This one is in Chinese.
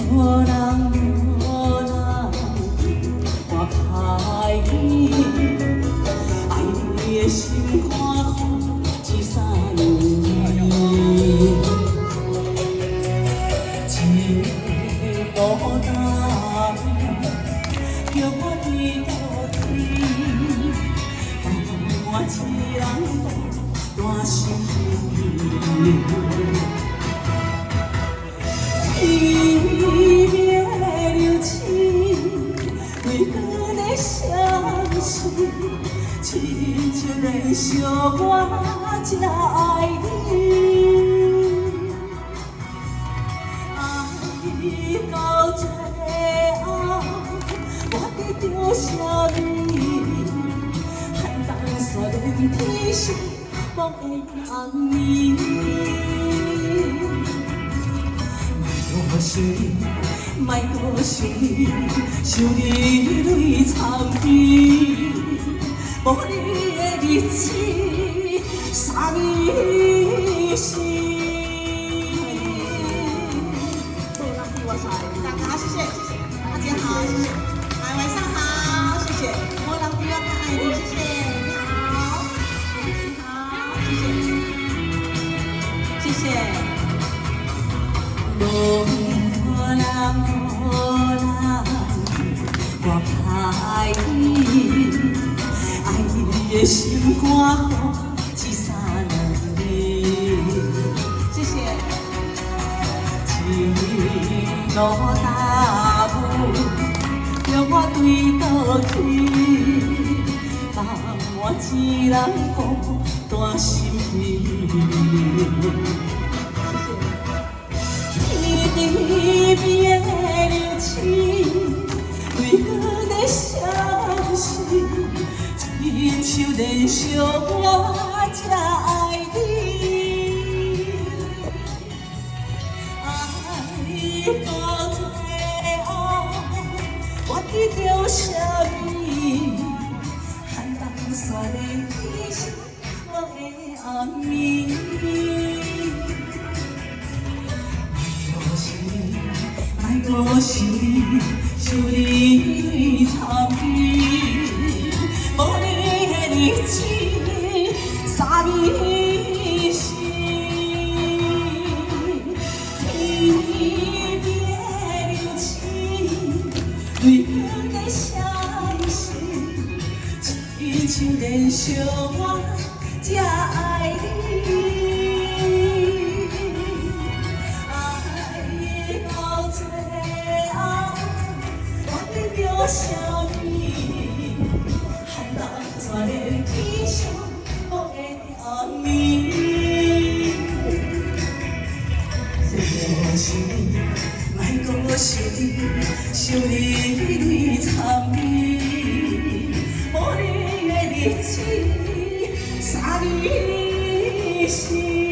我爱你的心肝苦一三年，情路淡，叫我对倒去，我一人大心凄灭流情，为何在相思？亲像燃烧我这爱你，爱到最后，我得着啥物？寒冬雪连天上梦的红暝。莫想你，莫搁想你，想你泪苍天。无你的日子，啥意思？大家谢谢，大家好，谢谢，晚上好，谢谢，我郎比较爱你，谢谢，你好，谢谢。无人，我爱你，爱你的心肝苦一三年。谢谢。情路大雾，叫我对倒去，放我一人孤单心悲。天边流星，为何在相思？亲像燃烧我这爱你，爱到最后，我得着啥物？寒冬雪连天上梦的红暝。莫想你，想你泪苍天。无你的日子，啥意思？天边流星，为何在相思？亲像燃烧我这爱你。啥物？寒冬雪连天上梦的红暝。莫想你，莫搁想你，想你泪苍天。无你的日子，啥意思？